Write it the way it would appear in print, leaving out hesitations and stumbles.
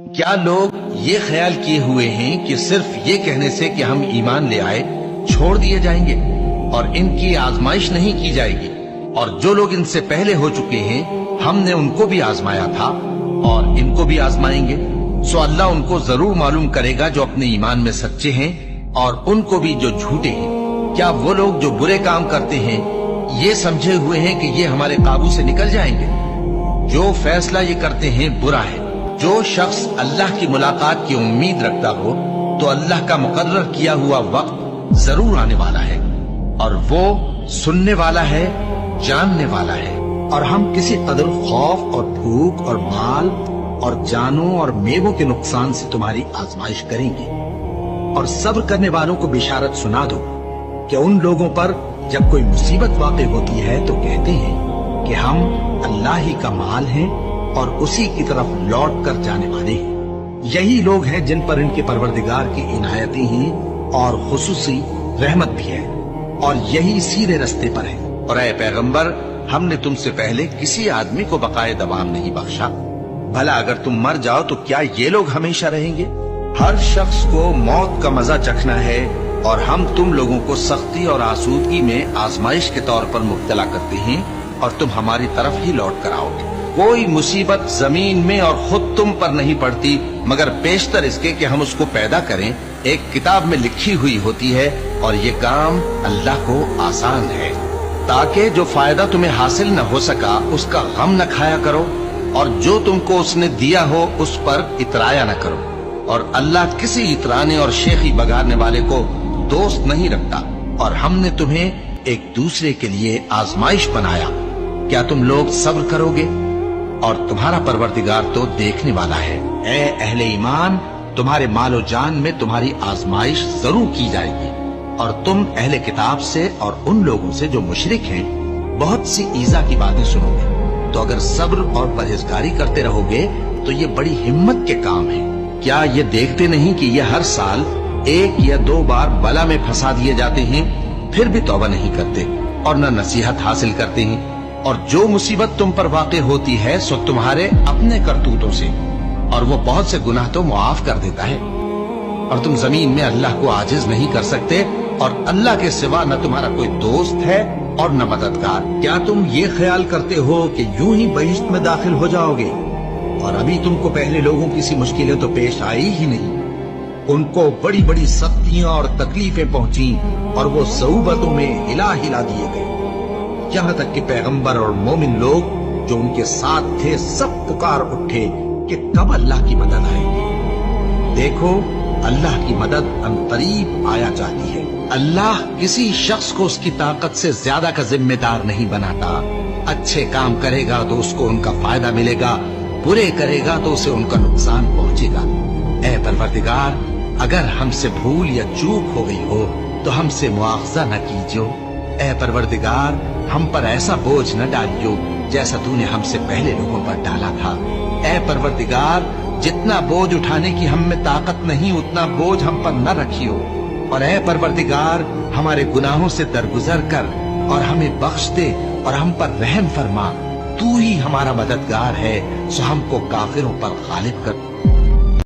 کیا لوگ یہ خیال کیے ہوئے ہیں کہ صرف یہ کہنے سے کہ ہم ایمان لے آئے چھوڑ دیے جائیں گے اور ان کی آزمائش نہیں کی جائے گی؟ اور جو لوگ ان سے پہلے ہو چکے ہیں ہم نے ان کو بھی آزمایا تھا اور ان کو بھی آزمائیں گے، سو اللہ ان کو ضرور معلوم کرے گا جو اپنے ایمان میں سچے ہیں اور ان کو بھی جو جھوٹے ہیں۔ کیا وہ لوگ جو برے کام کرتے ہیں یہ سمجھے ہوئے ہیں کہ یہ ہمارے قابو سے نکل جائیں گے؟ جو فیصلہ یہ کرتے ہیں برا ہے۔ جو شخص اللہ کی ملاقات کی امید رکھتا ہو تو اللہ کا مقرر کیا ہوا وقت ضرور آنے والا ہے، اور وہ سننے والا ہے، جاننے والا ہے۔ اور ہم کسی قدر خوف اور بھوک اور مال اور جانوں اور میووں کے نقصان سے تمہاری آزمائش کریں گے، اور صبر کرنے والوں کو بشارت سنا دو کہ ان لوگوں پر جب کوئی مصیبت واقع ہوتی ہے تو کہتے ہیں کہ ہم اللہ ہی کا مال ہیں اور اسی کی طرف لوٹ کر جانے والے ہیں۔ یہی لوگ ہیں جن پر ان کے پروردگار کی عنایتیں ہیں اور خصوصی رحمت بھی ہے، اور یہی سیدھے رستے پر ہیں۔ اور اے پیغمبر، ہم نے تم سے پہلے کسی آدمی کو بقائے دوام نہیں بخشا، بھلا اگر تم مر جاؤ تو کیا یہ لوگ ہمیشہ رہیں گے؟ ہر شخص کو موت کا مزہ چکھنا ہے، اور ہم تم لوگوں کو سختی اور آسودگی میں آزمائش کے طور پر مبتلا کرتے ہیں، اور تم ہماری طرف ہی لوٹ کر آؤ گے۔ کوئی مصیبت زمین میں اور خود تم پر نہیں پڑتی مگر بیشتر اس کے کہ ہم اس کو پیدا کریں ایک کتاب میں لکھی ہوئی ہوتی ہے، اور یہ کام اللہ کو آسان ہے، تاکہ جو فائدہ تمہیں حاصل نہ ہو سکا اس کا غم نہ کھایا کرو، اور جو تم کو اس نے دیا ہو اس پر اترایا نہ کرو۔ اور اللہ کسی اترانے اور شیخی بگاڑنے والے کو دوست نہیں رکھتا، اور ہم نے تمہیں ایک دوسرے کے لیے آزمائش بنایا، کیا تم لوگ صبر کرو گے؟ اور تمہارا پروردگار تو دیکھنے والا ہے۔ اے اہل ایمان، تمہارے مال و جان میں تمہاری آزمائش ضرور کی جائے گی، اور تم اہل کتاب سے اور ان لوگوں سے جو مشرک ہیں بہت سی ایذا کی باتیں سنو گے، تو اگر صبر اور پرہیزگاری کرتے رہو گے تو یہ بڑی ہمت کے کام ہے۔ کیا یہ دیکھتے نہیں کہ یہ ہر سال 1 یا 2 بار بلا میں پھنسا دیے جاتے ہیں، پھر بھی توبہ نہیں کرتے اور نہ نصیحت حاصل کرتے ہیں؟ اور جو مصیبت تم پر واقع ہوتی ہے سو تمہارے اپنے کرتوتوں سے، اور وہ بہت سے گناہ تو معاف کر دیتا ہے۔ اور تم زمین میں اللہ کو عاجز نہیں کر سکتے، اور اللہ کے سوا نہ تمہارا کوئی دوست ہے اور نہ مددگار۔ کیا تم یہ خیال کرتے ہو کہ یوں ہی بہشت میں داخل ہو جاؤ گے، اور ابھی تم کو پہلے لوگوں کی سی مشکلیں تو پیش آئی ہی نہیں؟ ان کو بڑی بڑی سختیاں اور تکلیفیں پہنچیں، اور وہ صعوبتوں میں ہلا ہلا دیے گئے، یہاں تک کہ پیغمبر اور مومن لوگ جو ان کے ساتھ تھے سب پکار اٹھے کہ کب اللہ کی مدد آئے گی۔ دیکھو، اللہ کی مدد عنقریب آیا چاہتی ہے۔ اللہ کسی شخص کو اس کی طاقت سے زیادہ کا ذمہ دار نہیں بناتا۔ اچھے کام کرے گا تو اس کو ان کا فائدہ ملے گا، برے کرے گا تو اسے ان کا نقصان پہنچے گا۔ اے پروردگار، اگر ہم سے بھول یا چوک ہو گئی ہو تو ہم سے مواخذہ نہ کیجو۔ اے پروردگار، ہم پر ایسا بوجھ نہ ڈالیو جیسا تو نے ہم سے پہلے لوگوں پر ڈالا تھا۔ اے پروردگار، جتنا بوجھ اٹھانے کی ہم میں طاقت نہیں اتنا بوجھ ہم پر نہ رکھیو، اور اے پروردگار، ہمارے گناہوں سے درگزر کر اور ہمیں بخش دے اور ہم پر رحم فرما۔ تو ہی ہمارا مددگار ہے، سو ہم کو کافروں پر غالب کر۔